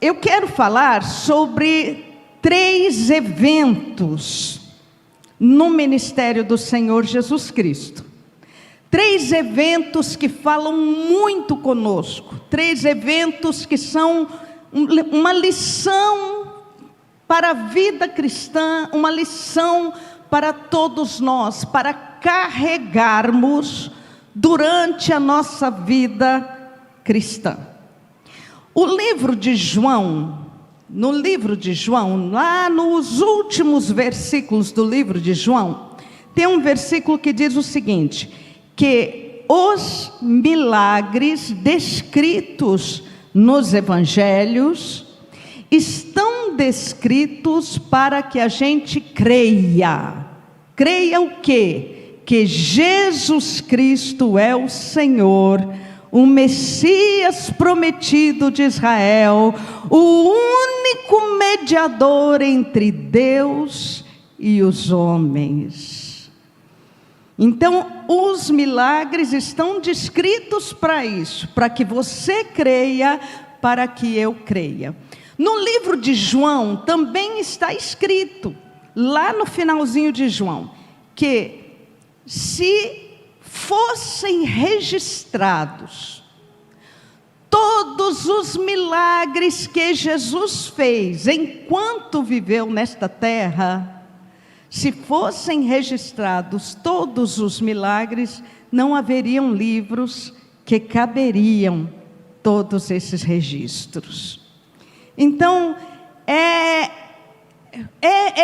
eu quero falar sobre 3 eventos no ministério do Senhor Jesus Cristo. 3 eventos que falam muito conosco. 3 eventos que são uma lição para a vida cristã, uma lição para todos nós, para carregarmos durante a nossa vida cristã. O livro de João, no livro de João, lá nos últimos versículos do livro de João, tem um versículo que diz o seguinte, que os milagres descritos nos evangelhos estão descritos para que a gente creia. Creia o quê? Que Jesus Cristo é o Senhor, o Messias prometido de Israel, o único mediador entre Deus e os homens. Então, os milagres estão descritos para isso, para que você creia, para que eu creia. No livro de João também está escrito, lá no finalzinho de João, que se fossem registrados todos os milagres que Jesus fez enquanto viveu nesta terra, se fossem registrados todos os milagres, não haveriam livros que caberiam todos esses registros. Então, é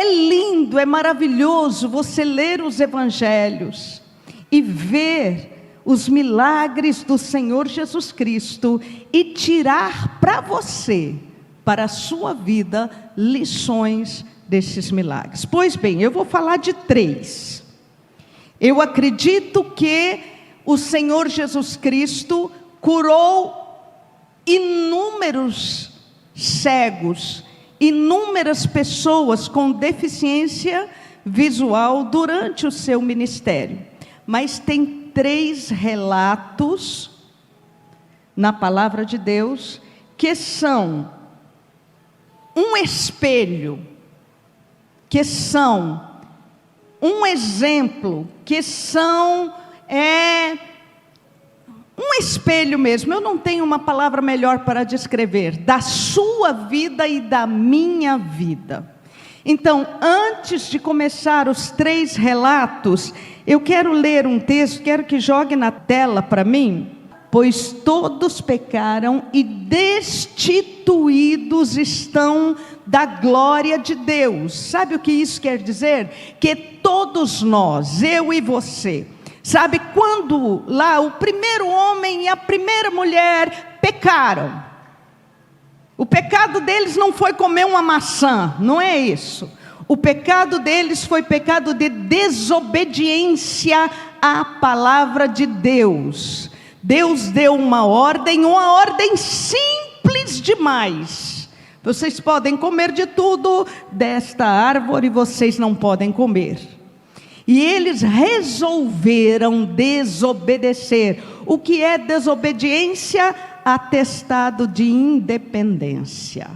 lindo, é maravilhoso você ler os evangelhos e ver os milagres do Senhor Jesus Cristo e tirar para você, para a sua vida, lições desses milagres. Pois bem, eu vou falar de 3. Eu acredito que o Senhor Jesus Cristo curou inúmeros cegos, inúmeras pessoas com deficiência visual durante o seu ministério. Mas tem 3 relatos na palavra de Deus que são um espelho, que são um exemplo, que são um espelho mesmo. Eu não tenho uma palavra melhor para descrever, da sua vida e da minha vida. Então, antes de começar os 3 relatos, eu quero ler um texto, quero que jogue na tela para mim. Pois todos pecaram e destituídos estão da glória de Deus. Sabe o que isso quer dizer? Que todos nós, eu e você, sabe quando lá o primeiro homem e a primeira mulher pecaram? O pecado deles não foi comer uma maçã, não é isso. O pecado deles foi pecado de desobediência à palavra de Deus. Deus deu uma ordem simples demais. Vocês podem comer de tudo, desta árvore vocês não podem comer. E eles resolveram desobedecer. O que é desobediência? Atestado de independência.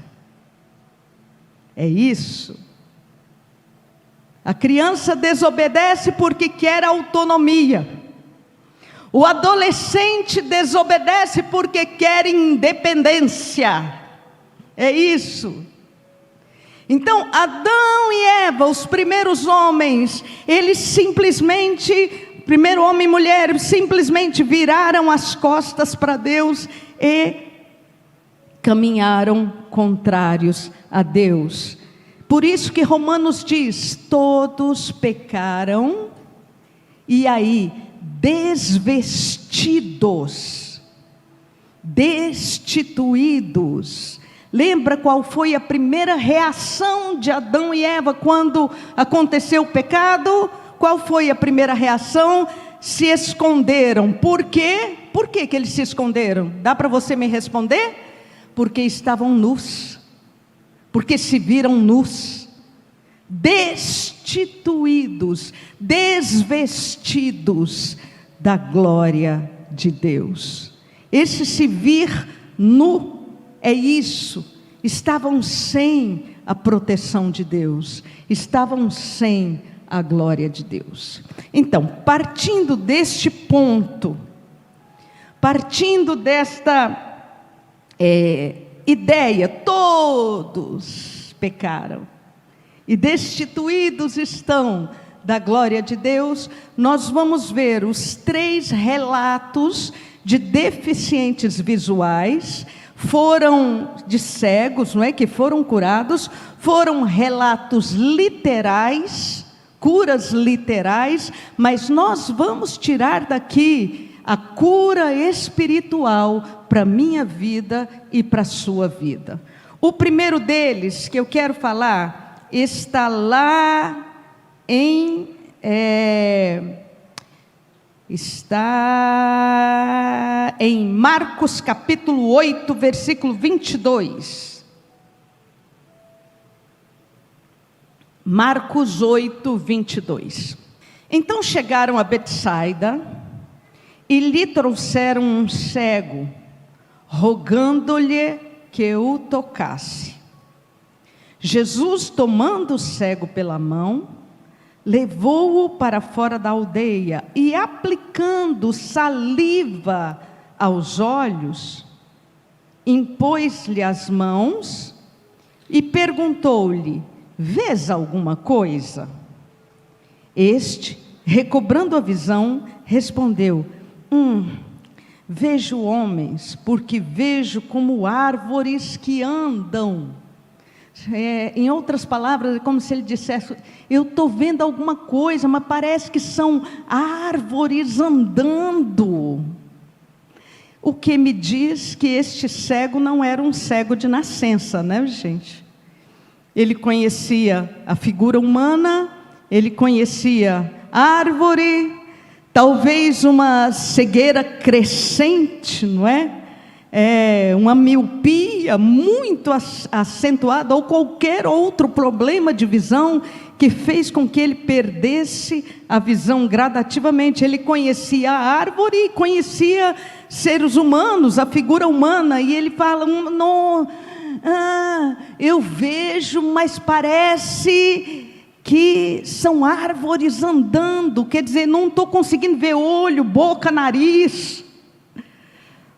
É isso. A criança desobedece porque quer autonomia. O adolescente desobedece porque quer independência. É isso. Então, Adão e Eva, os primeiros homens, eles simplesmente, primeiro homem e mulher, simplesmente viraram as costas para Deus e caminharam contrários a Deus. Por isso que Romanos diz, todos pecaram, e aí, desvestidos, destituídos. Lembra qual foi a primeira reação de Adão e Eva quando aconteceu o pecado? Qual foi a primeira reação? Se esconderam. Por quê? Por que eles se esconderam? Dá para você me responder? Porque estavam nus. Porque se viram nus. Destituídos, desvestidos da glória de Deus. Esse se vir nu é isso estavam sem a proteção de Deus, estavam sem a glória de Deus. Então, partindo deste ponto, partindo desta ideia, todos pecaram e destituídos estão da glória de Deus, nós vamos ver os 3 relatos de deficientes visuais, foram de cegos, não é, que foram curados, foram relatos literais, curas literais, mas nós vamos tirar daqui a cura espiritual para a minha vida e para a sua vida. O primeiro deles que eu quero falar está lá está em Marcos capítulo 8, versículo 22. Marcos 8, 22. Então chegaram a Betsaida e lhe trouxeram um cego, rogando-lhe que o tocasse. Jesus, tomando o cego pela mão, levou-o para fora da aldeia e, aplicando saliva aos olhos, impôs-lhe as mãos e perguntou-lhe: vês alguma coisa? Este, recobrando a visão, respondeu: vejo homens, porque vejo como árvores que andam. Em outras palavras, é como se ele dissesse: eu estou vendo alguma coisa, mas parece que são árvores andando. O que me diz que este cego não era um cego de nascença, né, gente? Ele conhecia a figura humana, ele conhecia a árvore, talvez uma cegueira crescente, não é? Uma miopia muito acentuada, ou qualquer outro problema de visão que fez com que ele perdesse a visão gradativamente. Ele conhecia a árvore e conhecia seres humanos, a figura humana, e ele fala: eu vejo, mas parece que são árvores andando. Quer dizer, não estou conseguindo ver olho, boca, nariz,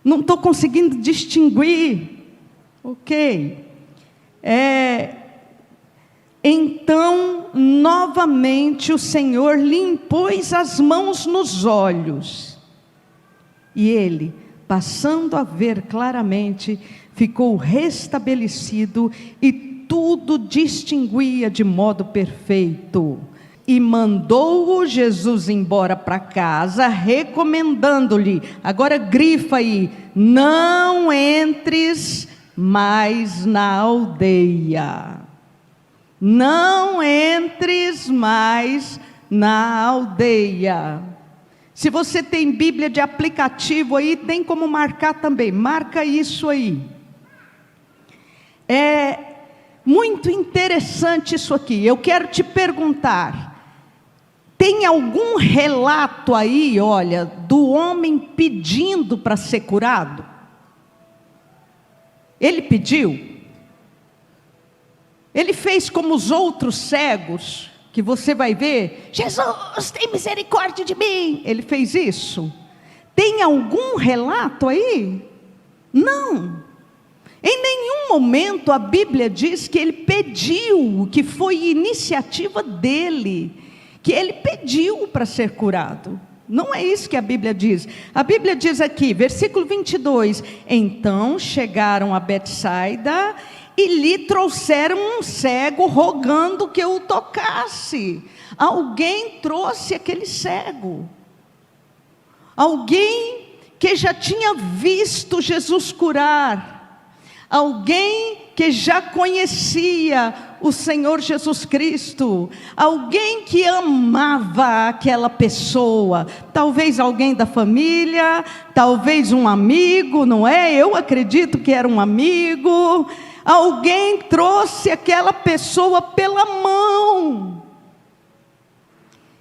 não estou conseguindo distinguir. Ok. Então, novamente o Senhor lhe impôs as mãos nos olhos, e ele, passando a ver claramente, ficou restabelecido e tudo distinguia de modo perfeito. E mandou-o Jesus embora para casa, recomendando-lhe, agora grifa aí: não entres mais na aldeia. Não entres mais na aldeia. Se você tem Bíblia de aplicativo aí, tem como marcar também, marca isso aí. É muito interessante isso aqui. Eu quero te perguntar: tem algum relato aí, olha, do homem pedindo para ser curado? Ele pediu? Ele fez como os outros cegos, que você vai ver: Jesus, tem misericórdia de mim. Ele fez isso? Tem algum relato aí? Não. Em nenhum momento a Bíblia diz que ele pediu, que foi iniciativa dele, que ele pediu para ser curado. Não é isso que a Bíblia diz. A Bíblia diz aqui, versículo 22, então chegaram a Betsaida e lhe trouxeram um cego, rogando que o tocasse. Alguém trouxe aquele cego. Alguém que já tinha visto Jesus curar. Alguém que já conhecia o Senhor Jesus Cristo, alguém que amava aquela pessoa, talvez alguém da família, talvez um amigo, não é? Eu acredito que era um amigo. Alguém trouxe aquela pessoa pela mão,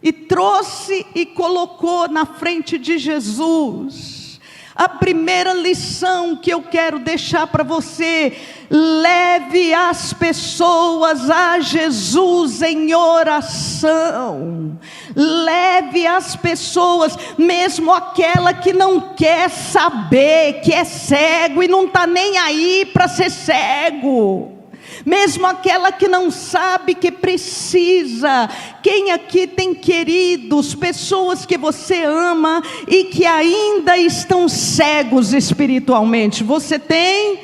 e trouxe e colocou na frente de Jesus. A primeira lição que eu quero deixar para você: leve as pessoas a Jesus em oração. Leve as pessoas, mesmo aquela que não quer saber, que é cego e não está nem aí para ser cego. Mesmo aquela que não sabe que precisa. Quem aqui tem queridos, pessoas que você ama e que ainda estão cegos espiritualmente? Você tem?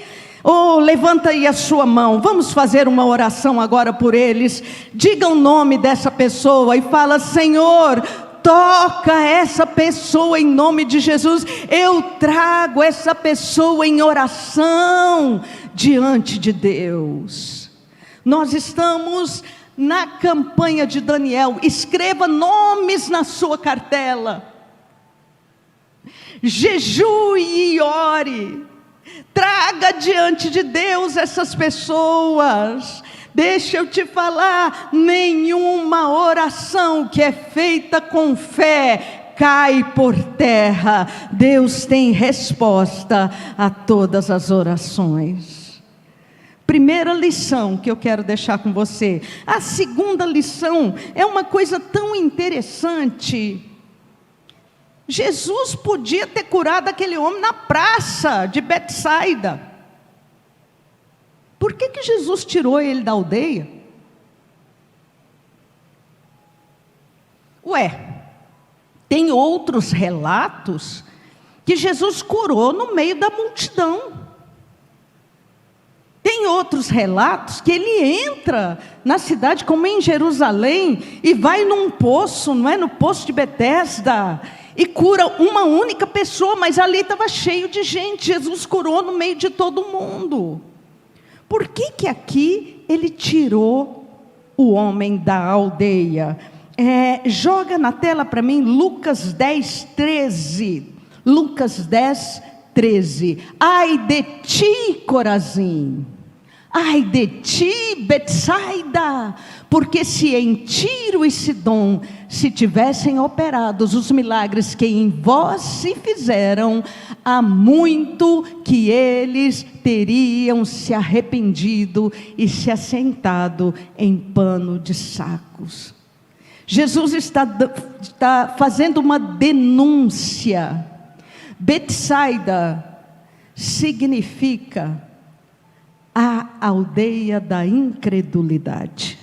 Levanta aí a sua mão, vamos fazer uma oração agora por eles. Diga o nome dessa pessoa e fala: Senhor, toca essa pessoa em nome de Jesus. Eu trago essa pessoa em oração diante de Deus. Nós estamos na campanha de Daniel. Escreva nomes na sua cartela. Jejue e ore. Traga diante de Deus essas pessoas. Deixa eu te falar, nenhuma oração que é feita com fé cai por terra. Deus tem resposta a todas as orações. Primeira lição que eu quero deixar com você. A segunda lição é uma coisa tão interessante. Jesus podia ter curado aquele homem na praça de Betsaida. Por que Jesus tirou ele da aldeia? Tem outros relatos que Jesus curou no meio da multidão. Tem outros relatos que ele entra na cidade, como em Jerusalém, e vai num poço, não é? No poço de Betesda, e cura uma única pessoa, mas ali estava cheio de gente. Jesus curou no meio de todo mundo. Por que aqui ele tirou o homem da aldeia? Joga na tela para mim Lucas 10, 13. Lucas 10, 13. Ai de ti, Corazim! Ai de ti, Betsaida! Porque se em Tiro e Sidom se tivessem operados os milagres que em vós se fizeram, há muito que eles teriam se arrependido e se assentado em pano de sacos. Jesus está fazendo uma denúncia. Betsaida significa a aldeia da incredulidade.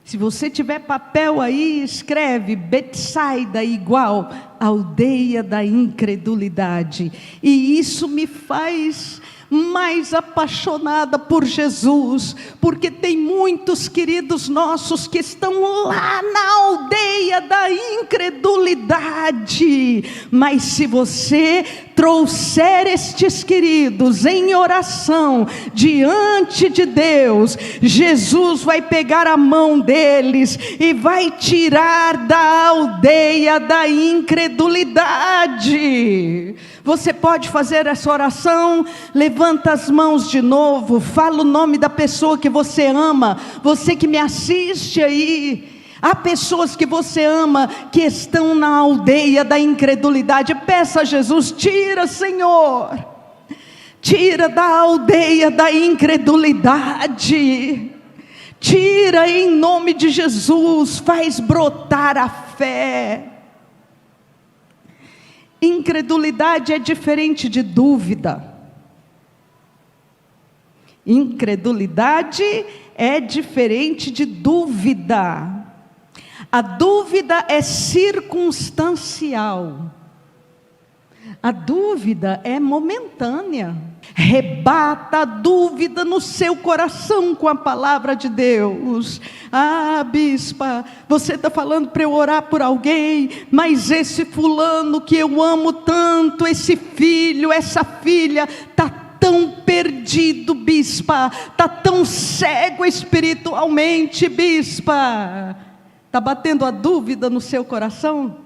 Se você tiver papel aí, escreve Betsaida igual aldeia da incredulidade. E isso me faz mais apaixonada por Jesus, porque tem muitos queridos nossos que estão lá na aldeia da incredulidade. Mas se você trouxer estes queridos em oração diante de Deus, Jesus vai pegar a mão deles e vai tirar da aldeia da incredulidade. Você pode fazer essa oração? Levanta as mãos de novo, fala o nome da pessoa que você ama. Você que me assiste aí, há pessoas que você ama que estão na aldeia da incredulidade. Peça a Jesus: tira, Senhor, tira da aldeia da incredulidade, tira em nome de Jesus, faz brotar a fé. Incredulidade é diferente de dúvida. Incredulidade é diferente de dúvida. A dúvida é circunstancial. A dúvida é momentânea. Rebata a dúvida no seu coração com a palavra de Deus. Ah, bispa, você está falando para eu orar por alguém, mas esse fulano que eu amo tanto, esse filho, essa filha, está tão perdido, bispa, está tão cego espiritualmente, bispa. Está batendo a dúvida no seu coração?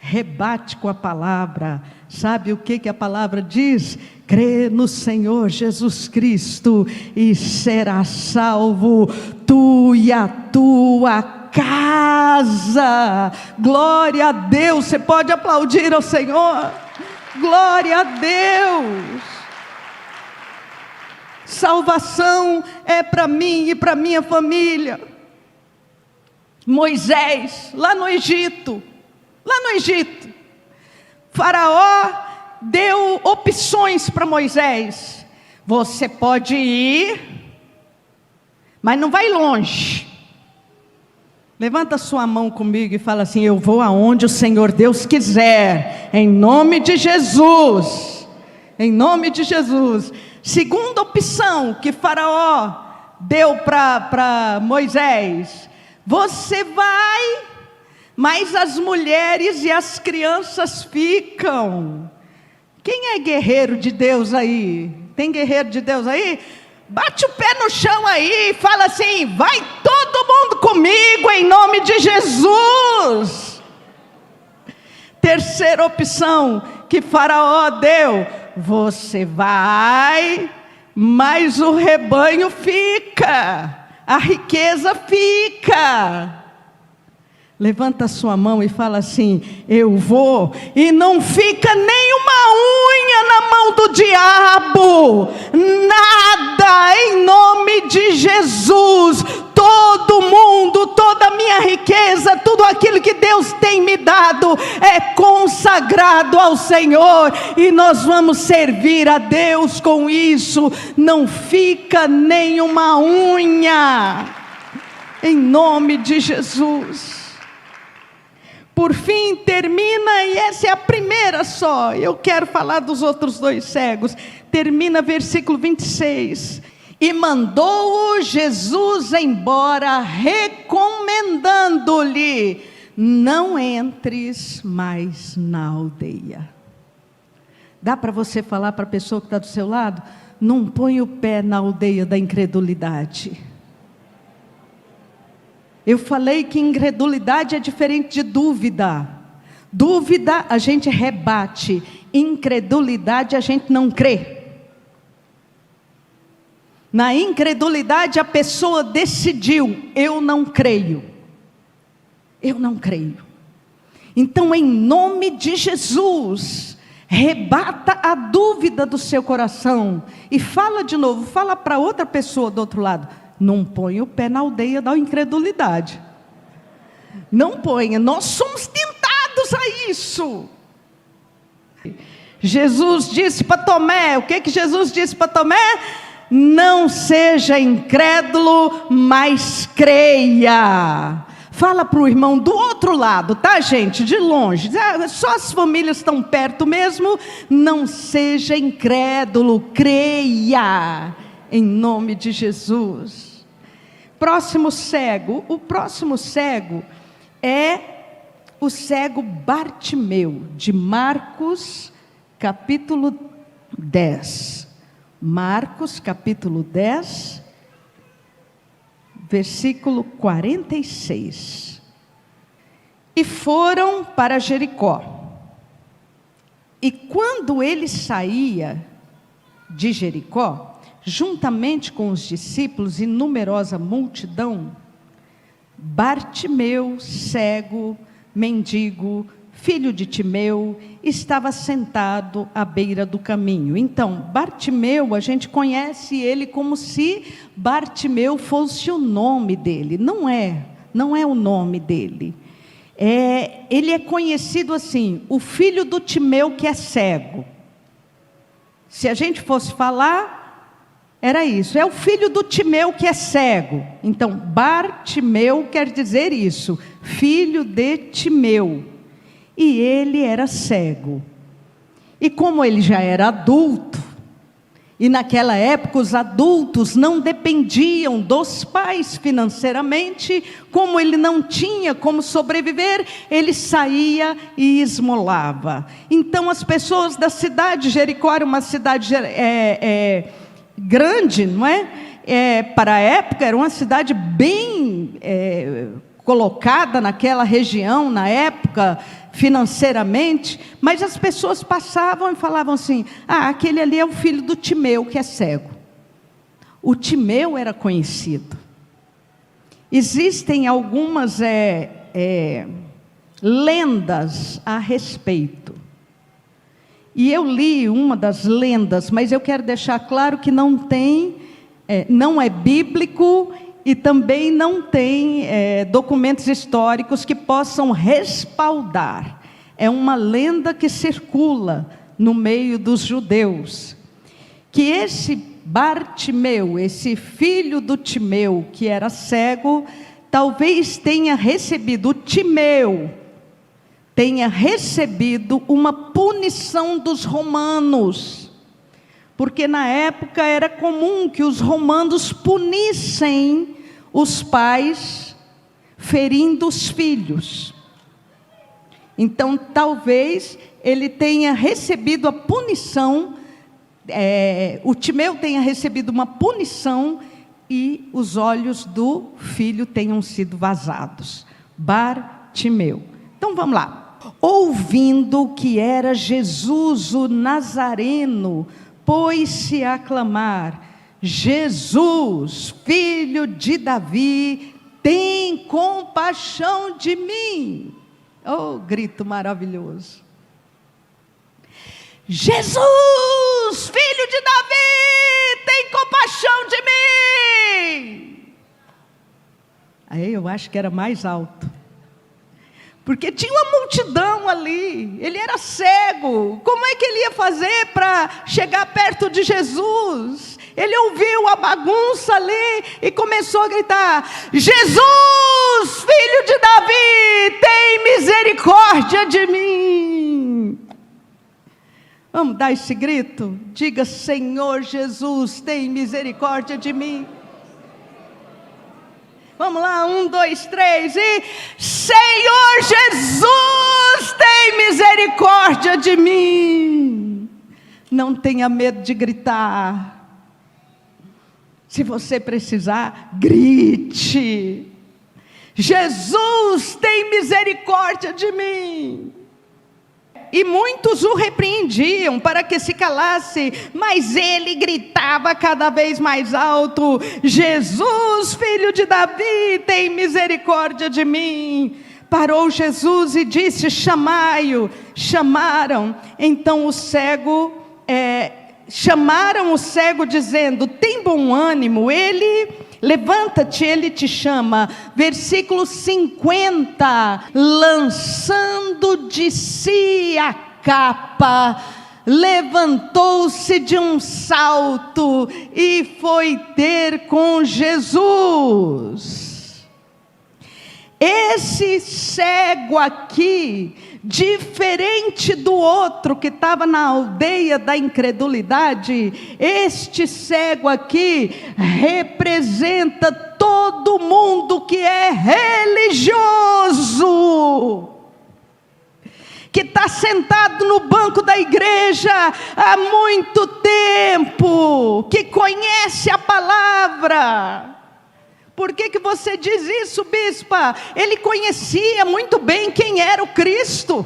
Rebate com a palavra. Sabe o que a palavra diz? Crê no Senhor Jesus Cristo e será salvo, tu e a tua casa. Glória a Deus. Você pode aplaudir ao Senhor? Glória a Deus! Salvação é para mim e para minha família. Moisés, lá no Egito, Faraó deu opções para Moisés. Você pode ir, mas não vai longe. Levanta sua mão comigo e fala assim: eu vou aonde o Senhor Deus quiser, em nome de Jesus. Em nome de Jesus. Segunda opção que Faraó deu para Moisés: você vai, mas as mulheres e as crianças ficam. Quem é guerreiro de Deus aí? Tem guerreiro de Deus aí? Bate o pé no chão aí e fala assim: vai todo mundo comigo em nome de Jesus. Terceira opção que Faraó deu: você vai, mas o rebanho fica, a riqueza fica. Levanta a sua mão e fala assim: eu vou, e não fica nenhuma unha na mão do diabo, nada, em nome de Jesus. Todo mundo, toda a minha riqueza, tudo aquilo que Deus tem me dado é consagrado ao Senhor, e nós vamos servir a Deus com isso. Não fica nenhuma unha, em nome de Jesus. Por fim, termina, e essa é a primeira só, eu quero falar dos outros dois cegos. Termina versículo 26. E mandou-o Jesus embora, recomendando-lhe: não entres mais na aldeia. Dá para você falar para a pessoa que está do seu lado: não põe o pé na aldeia da incredulidade. Eu falei que incredulidade é diferente de dúvida. Dúvida a gente rebate, incredulidade a gente não crê. Na incredulidade a pessoa decidiu: eu não creio. Eu não creio. Então, em nome de Jesus, rebata a dúvida do seu coração e fala de novo, fala para outra pessoa do outro lado: não ponha o pé na aldeia da incredulidade. Não ponha, nós somos tentados a isso. Jesus disse para Tomé, o que Jesus disse para Tomé? Não seja incrédulo, mas creia. Fala para o irmão do outro lado, tá, gente? De longe, só as famílias estão perto mesmo. Não seja incrédulo, creia, em nome de Jesus. Próximo cego, o próximo cego é o cego Bartimeu, de Marcos, capítulo 10. Marcos, capítulo 10, versículo 46. E foram para Jericó. E quando ele saía de Jericó, juntamente com os discípulos e numerosa multidão, Bartimeu, cego, mendigo, filho de Timeu, estava sentado à beira do caminho. Então, Bartimeu, a gente conhece ele como se Bartimeu fosse o nome dele. Não é o nome dele. Ele é conhecido assim: o filho do Timeu que é cego. Se a gente fosse falar, era isso, é o filho do Timeu que é cego. Então, Bartimeu quer dizer isso, filho de Timeu. E ele era cego. E como ele já era adulto, e naquela época os adultos não dependiam dos pais financeiramente, como ele não tinha como sobreviver, ele saía e esmolava. Então as pessoas da cidade de Jericó, era uma cidade grande, não é? Para a época era uma cidade bem colocada naquela região, na época, financeiramente, mas as pessoas passavam e falavam assim: aquele ali é o filho do Timeu que é cego. O Timeu era conhecido. Existem algumas lendas a respeito. E eu li uma das lendas, mas eu quero deixar claro que não é bíblico e também não tem documentos históricos que possam respaldar. É uma lenda que circula no meio dos judeus, que esse Bartimeu, esse filho do Timeu, que era cego, talvez tenha recebido, o Timeu tenha recebido uma punição dos romanos, porque na época era comum que os romanos punissem os pais, ferindo os filhos. Então talvez ele tenha recebido a punição, o Timeu tenha recebido uma punição e os olhos do filho tenham sido vazados. Bartimeu. Então vamos lá. Ouvindo que era Jesus o Nazareno, pôs-se a clamar: Jesus, filho de Davi, tem compaixão de mim. Oh, grito maravilhoso. Jesus, filho de Davi, tem compaixão de mim. Aí eu acho que era mais alto, porque tinha uma multidão ali, ele era cego, como é que ele ia fazer para chegar perto de Jesus? Ele ouviu a bagunça ali e começou a gritar: Jesus, filho de Davi, tem misericórdia de mim. Vamos dar esse grito? Diga: Senhor Jesus, tem misericórdia de mim. Vamos lá, 1, 2, 3 e... Senhor Jesus, tem misericórdia de mim. Não tenha medo de gritar. Se você precisar, grite: Jesus, tem misericórdia de mim. E muitos o repreendiam para que se calasse, mas ele gritava cada vez mais alto: Jesus, filho de Davi, tem misericórdia de mim. Parou Jesus e disse: chamai-o. Chamaram. Então o cego, chamaram o cego dizendo: tem bom ânimo, levanta-te, ele te chama. Versículo 50, lançando de si a capa, levantou-se de um salto e foi ter com Jesus. Esse cego aqui, diferente do outro que estava na aldeia da incredulidade, este cego aqui representa todo mundo que é religioso, que está sentado no banco da igreja há muito tempo, que conhece a palavra. Por que você diz isso, bispa? Ele conhecia muito bem quem era o Cristo.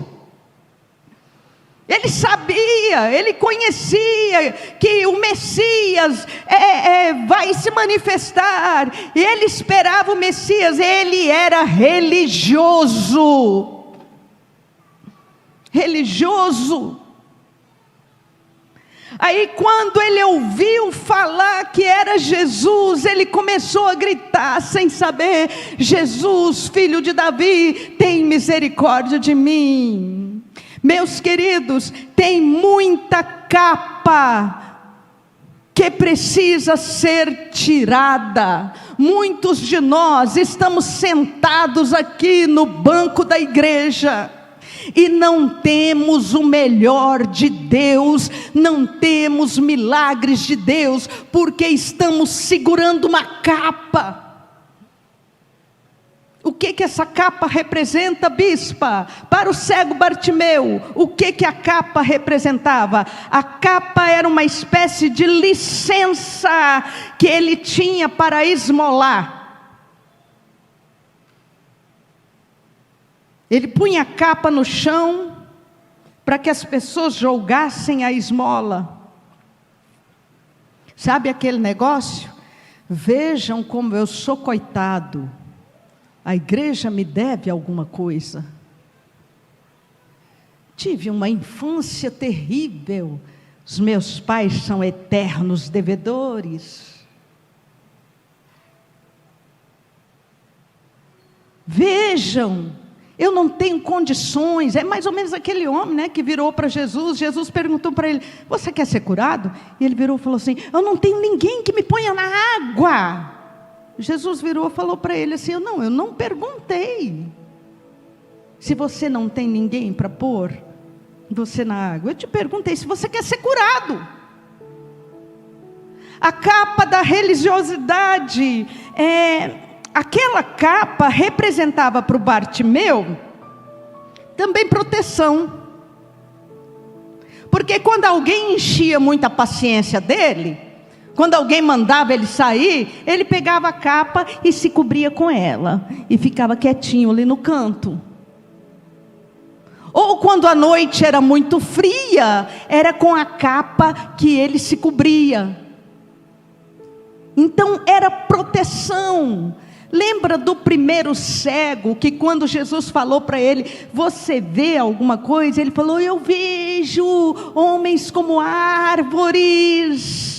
Ele sabia, ele conhecia que o Messias vai se manifestar. E ele esperava o Messias, ele era religioso. Religioso. Aí quando ele ouviu falar que era Jesus, ele começou a gritar sem saber: Jesus, filho de Davi, tem misericórdia de mim. Meus queridos, tem muita capa que precisa ser tirada. Muitos de nós estamos sentados aqui no banco da igreja e não temos o melhor de Deus, não temos milagres de Deus, porque estamos segurando uma capa. O que essa capa representa, bispa? Para o cego Bartimeu, o que a capa representava? A capa era uma espécie de licença que ele tinha para esmolar. Ele punha a capa no chão para que as pessoas jogassem a esmola. Sabe aquele negócio? Vejam como eu sou coitado. A igreja me deve alguma coisa. Tive uma infância terrível. Os meus pais são eternos devedores. Vejam, eu não tenho condições. É mais ou menos aquele homem, né, que virou para Jesus. Jesus perguntou para ele: você quer ser curado? E ele virou e falou assim: eu não tenho ninguém que me ponha na água. Jesus virou e falou para ele assim: eu não perguntei se você não tem ninguém para pôr você na água. Eu te perguntei se você quer ser curado. A capa da religiosidade, aquela capa representava para o Bartimeu também proteção. Porque quando alguém enchia muita paciência dele, quando alguém mandava ele sair, ele pegava a capa e se cobria com ela, e ficava quietinho ali no canto. Ou quando a noite era muito fria, era com a capa que ele se cobria. Então era proteção. Lembra do primeiro cego, que quando Jesus falou para ele: você vê alguma coisa? Ele falou: eu vejo homens como árvores.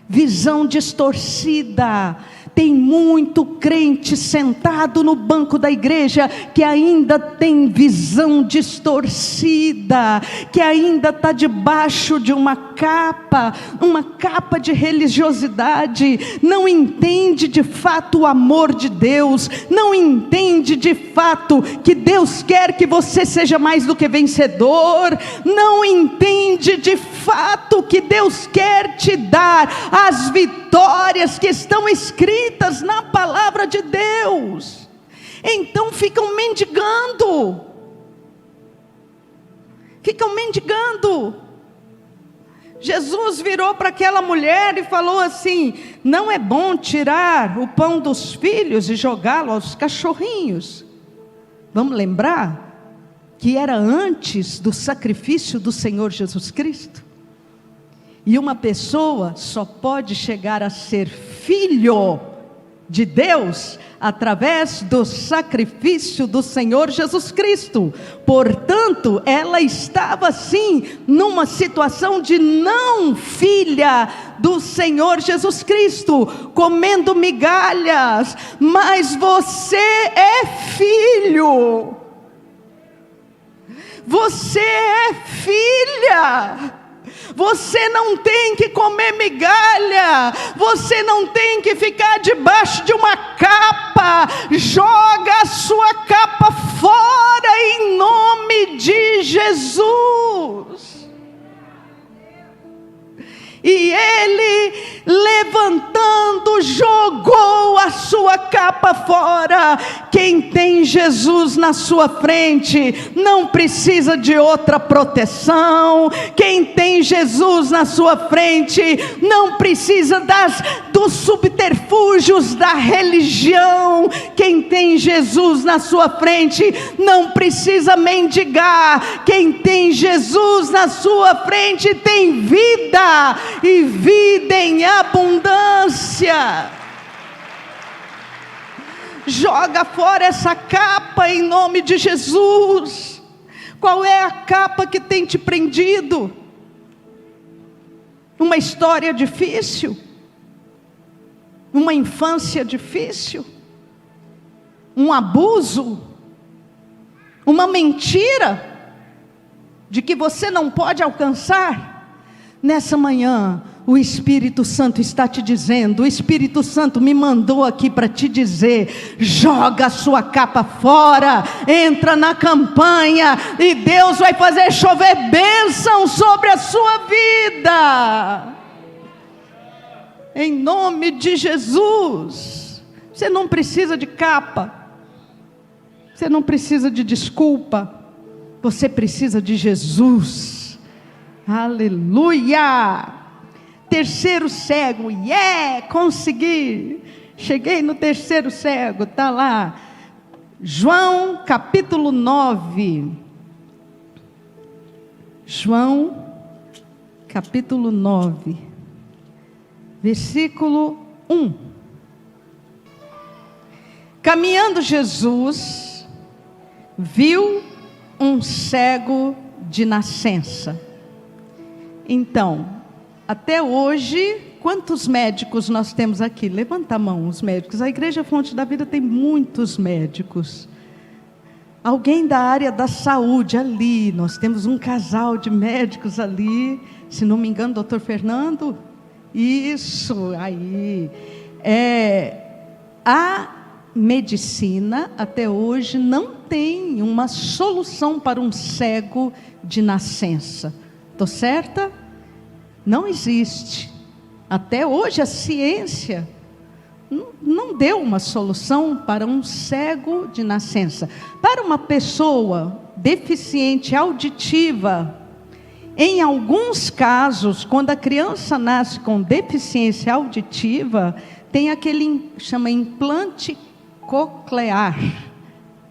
Visão distorcida. Tem muito crente sentado no banco da igreja que ainda tem visão distorcida, que ainda está debaixo de uma capa de religiosidade, não entende de fato o amor de Deus, não entende de fato que Deus quer que você seja mais do que vencedor, não entende de fato que Deus quer te dar as vitórias que estão escritas na palavra de Deus. Então ficam mendigando. Jesus virou para aquela mulher e falou assim: não é bom tirar o pão dos filhos e jogá-lo aos cachorrinhos. Vamos lembrar que era antes do sacrifício do Senhor Jesus Cristo. E uma pessoa só pode chegar a ser filho de Deus através do sacrifício do Senhor Jesus Cristo. Portanto, ela estava sim numa situação de não filha do Senhor Jesus Cristo, comendo migalhas. Mas você é filho. Você é filha. Você não tem que comer migalha, você não tem que ficar debaixo de uma capa. Joga a sua capa fora em nome de Jesus. E ele, levantando, jogou a sua capa fora. Quem tem Jesus na sua frente não precisa de outra proteção. Quem tem Jesus na sua frente não precisa dos subterfúgios da religião. Quem tem Jesus na sua frente não precisa mendigar. Quem tem Jesus na sua frente tem vida, e vida em abundância. Joga fora essa capa em nome de Jesus. Qual é a capa que tem te prendido? Uma história difícil? Uma infância difícil? Um abuso? Uma mentira de que você não pode alcançar? Nessa manhã, o Espírito Santo está te dizendo, o Espírito Santo me mandou aqui para te dizer: joga a sua capa fora, entra na campanha, e Deus vai fazer chover bênção sobre a sua vida, em nome de Jesus. Você não precisa de capa, você não precisa de desculpa, você precisa de Jesus. Aleluia! Terceiro cego, consegui, cheguei no terceiro cego, está lá, João capítulo 9, João capítulo 9, versículo 1. Caminhando Jesus, viu um cego de nascença. Então, até hoje, quantos médicos nós temos aqui? Levanta a mão, os médicos. A Igreja Fonte da Vida tem muitos médicos. Alguém da área da saúde ali, nós temos um casal de médicos ali, se não me engano, doutor Fernando. Isso, aí. A medicina, até hoje, não tem uma solução para um cego de nascença. Estou certa? Não existe. Até hoje a ciência não deu uma solução para um cego de nascença. Para uma pessoa deficiente auditiva, em alguns casos, quando a criança nasce com deficiência auditiva, tem aquele, chama implante coclear.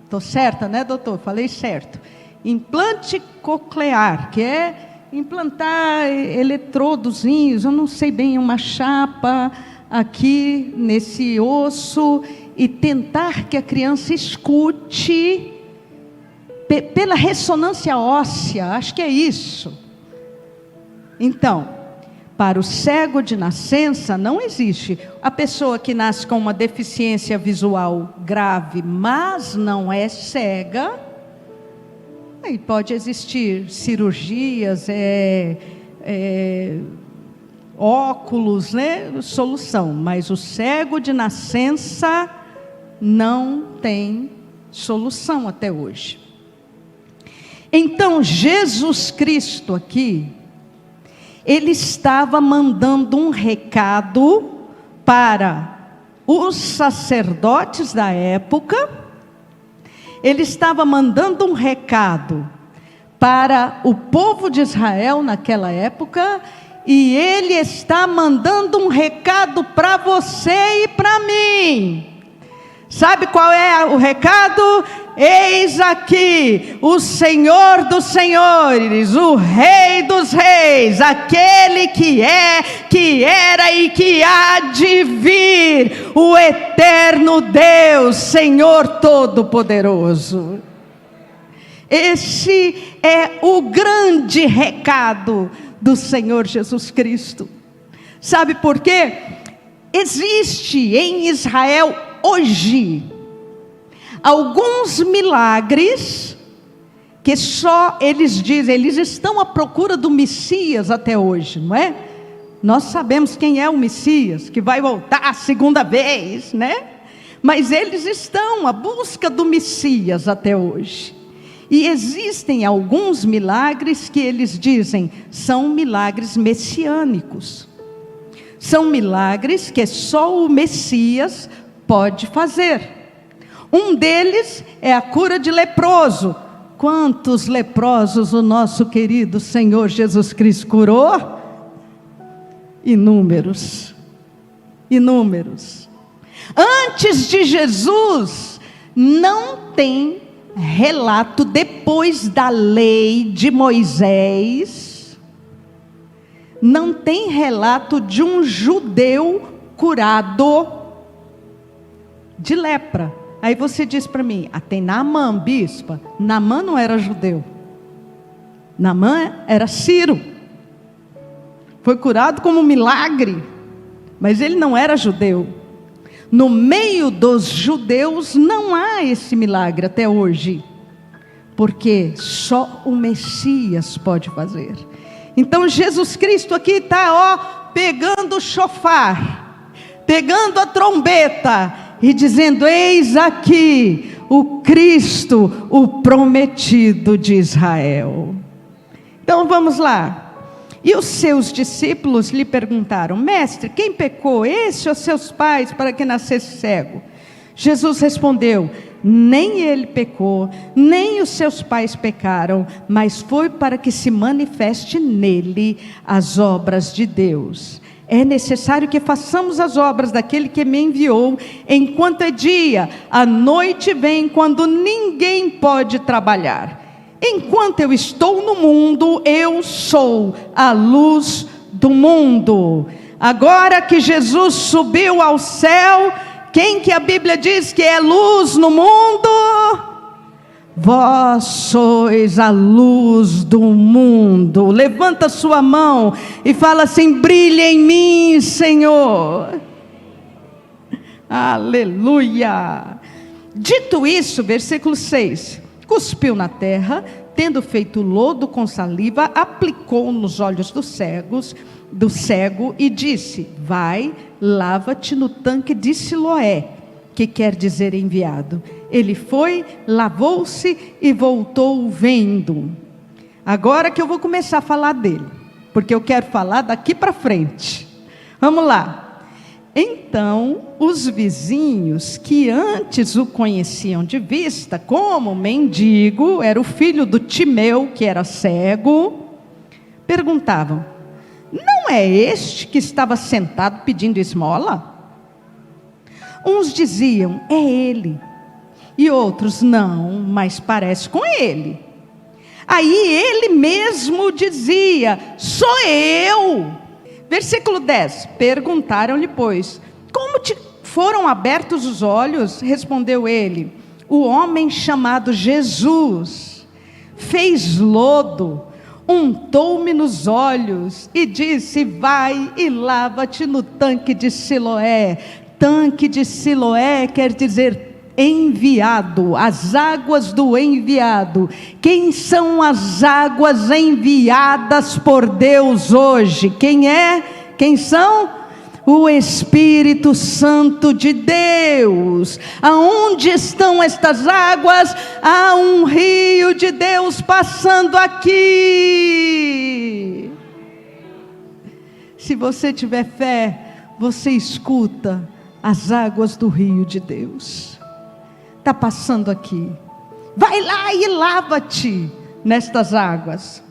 Estou certa, né, doutor? Falei certo. Implante coclear, que é implantar eletrodozinhos, eu não sei bem, uma chapa aqui nesse osso e tentar que a criança escute pela ressonância óssea, acho que é isso. Então, para o cego de nascença não existe. A pessoa que nasce com uma deficiência visual grave, mas não é cega, aí pode existir cirurgias, óculos, né? Solução. Mas o cego de nascença não tem solução até hoje. Então, Jesus Cristo aqui, Ele estava mandando um recado para os sacerdotes da época. Ele estava mandando um recado para o povo de Israel naquela época, e Ele está mandando um recado para você e para mim. Sabe qual é o recado? Eis aqui o Senhor dos senhores, o Rei dos reis, aquele que é, que era e que há de vir, o eterno Deus, Senhor Todo-Poderoso. Esse é o grande recado do Senhor Jesus Cristo. Sabe por quê? Existe em Israel hoje alguns milagres que só eles dizem, eles estão à procura do Messias até hoje, não é? Nós sabemos quem é o Messias, que vai voltar a segunda vez, né? Mas eles estão à busca do Messias até hoje. E existem alguns milagres que eles dizem, são milagres messiânicos. São milagres que só o Messias pode fazer. Um deles é a cura de leproso. Quantos leprosos o nosso querido Senhor Jesus Cristo curou? Inúmeros. Inúmeros. Antes de Jesus, não tem relato, depois da lei de Moisés, não tem relato de um judeu curado de lepra. Aí você diz para mim, tem Naamã, bispa. Naamã não era judeu. Naamã era sírio. Foi curado como um milagre, mas ele não era judeu. No meio dos judeus não há esse milagre até hoje, porque só o Messias pode fazer. Então Jesus Cristo aqui está pegando o chofar, pegando a trombeta e dizendo, eis aqui o Cristo, o prometido de Israel. Então vamos lá. E os seus discípulos lhe perguntaram, mestre, quem pecou, esse ou seus pais, para que nascesse cego? Jesus respondeu, nem ele pecou, nem os seus pais pecaram, mas foi para que se manifeste nele as obras de Deus. É necessário que façamos as obras daquele que me enviou, enquanto é dia, a noite vem quando ninguém pode trabalhar. Enquanto eu estou no mundo, eu sou a luz do mundo. Agora que Jesus subiu ao céu, quem que a Bíblia diz que é luz no mundo? Vós sois a luz do mundo. Levanta sua mão e fala assim: brilha em mim, Senhor. Aleluia. Dito isso, versículo 6: cuspiu na terra, tendo feito lodo com saliva, aplicou nos olhos do cego e disse: vai, lava-te no tanque de Siloé, que quer dizer enviado. Ele foi, lavou-se e voltou vendo. Agora que eu vou começar a falar dele, porque eu quero falar daqui para frente. Vamos lá. Então, os vizinhos que antes o conheciam de vista como mendigo, era o filho do Timeu, que era cego, perguntavam: não é este que estava sentado pedindo esmola? Uns diziam: é ele. E outros: não, mas parece com ele. Aí ele mesmo dizia: sou eu. Versículo 10: perguntaram-lhe, pois, como te foram abertos os olhos? Respondeu ele: o homem chamado Jesus fez lodo, untou-me nos olhos e disse: vai e lava-te no tanque de Siloé. Tanque de Siloé quer dizer enviado, as águas do enviado. Quem são as águas enviadas por Deus hoje? Quem são? O Espírito Santo de Deus. Aonde estão estas águas? Há um rio de Deus passando aqui. Se você tiver fé, você escuta as águas do rio de Deus. Está passando aqui. Vai lá e lava-te nestas águas.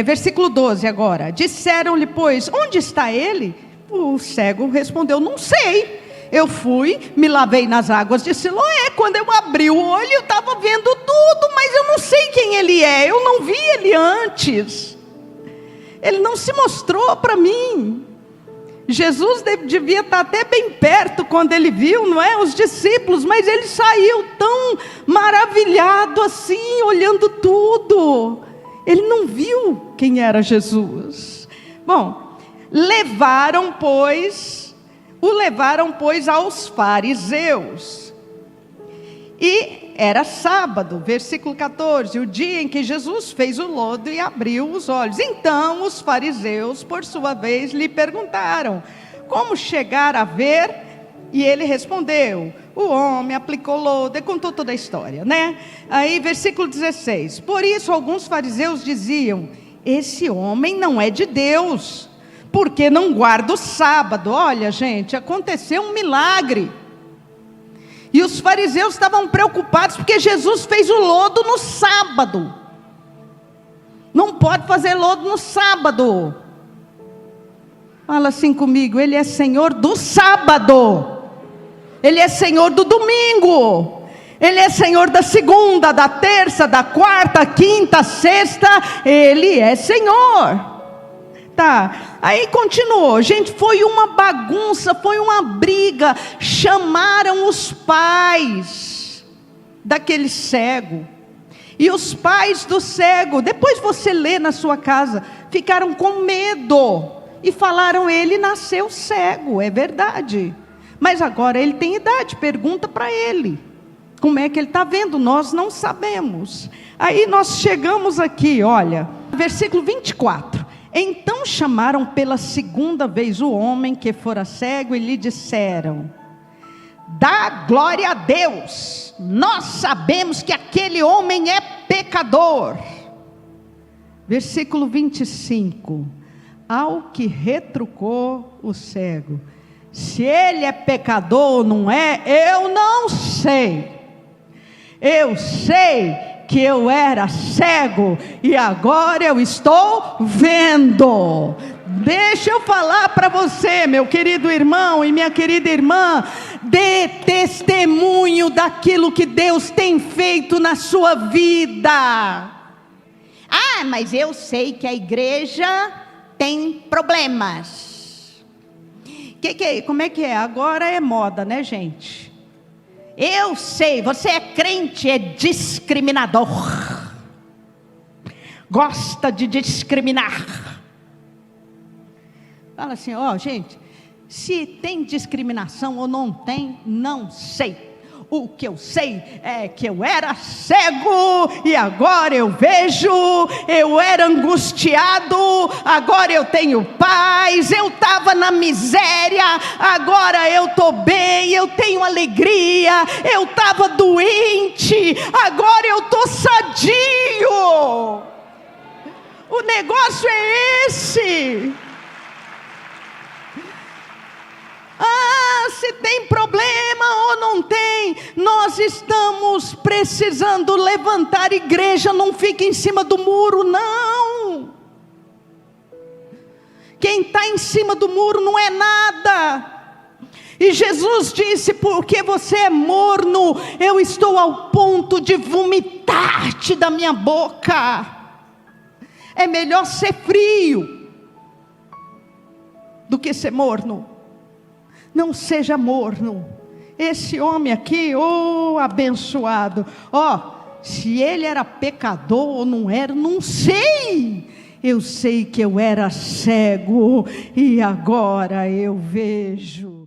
Versículo 12 agora. Disseram-lhe, pois, onde está ele? O cego respondeu: não sei. Eu fui, me lavei nas águas de Siloé. Quando eu abri o olho, eu estava vendo tudo, mas eu não sei quem ele é. Eu não vi ele antes. Ele não se mostrou para mim. Jesus devia estar até bem perto quando ele viu, não é? Os discípulos, mas ele saiu tão maravilhado assim, olhando tudo. Ele não viu quem era Jesus. Bom, o levaram, pois, aos fariseus. E era sábado, versículo 14, o dia em que Jesus fez o lodo e abriu os olhos. Então os fariseus, por sua vez, lhe perguntaram: como chegar a ver? E ele respondeu: o homem aplicou lodo, e contou toda a história, né? Aí versículo 16, por isso alguns fariseus diziam: esse homem não é de Deus, porque não guarda o sábado. Olha, gente, aconteceu um milagre. E os fariseus estavam preocupados porque Jesus fez o lodo no sábado. Não pode fazer lodo no sábado. Fala assim comigo: ele é Senhor do sábado. Ele é Senhor do domingo. Ele é Senhor da segunda, da terça, da quarta, quinta, sexta. Ele é Senhor. Tá, aí continuou, gente, foi uma bagunça, foi uma briga. Chamaram os pais daquele cego, e os pais do cego, depois você lê na sua casa, ficaram com medo, e falaram: ele nasceu cego, é verdade, mas agora ele tem idade, pergunta para ele, como é que ele está vendo? Nós não sabemos. Aí nós chegamos aqui, olha, versículo 24. Então chamaram pela segunda vez o homem que fora cego e lhe disseram: dá glória a Deus, nós sabemos que aquele homem é pecador. Versículo 25, ao que retrucou o cego: se ele é pecador ou não é, eu não sei. Eu sei que eu era cego e agora eu estou vendo. Deixa eu falar para você, meu querido irmão e minha querida irmã, dê testemunho daquilo que Deus tem feito na sua vida. Ah, mas eu sei que a igreja tem problemas. Como é que é? Agora é moda, né, gente? Eu sei, você é crente, é discriminador. Gosta de discriminar. Fala assim, ó, gente, se tem discriminação ou não tem, não sei. O que eu sei é que eu era cego e agora eu vejo, eu era angustiado, agora eu tenho paz, eu estava na miséria, agora eu estou bem, eu tenho alegria, eu estava doente, agora eu estou sadio. O negócio é esse. Se tem problema ou não tem, nós estamos precisando levantar igreja, não fica em cima do muro, não. Quem está em cima do muro não é nada. E Jesus disse, porque você é morno, eu estou ao ponto de vomitar-te da minha boca. É melhor ser frio do que ser morno. Não seja morno. Esse homem aqui, abençoado. Se ele era pecador ou não era, não sei. Eu sei que eu era cego e agora eu vejo.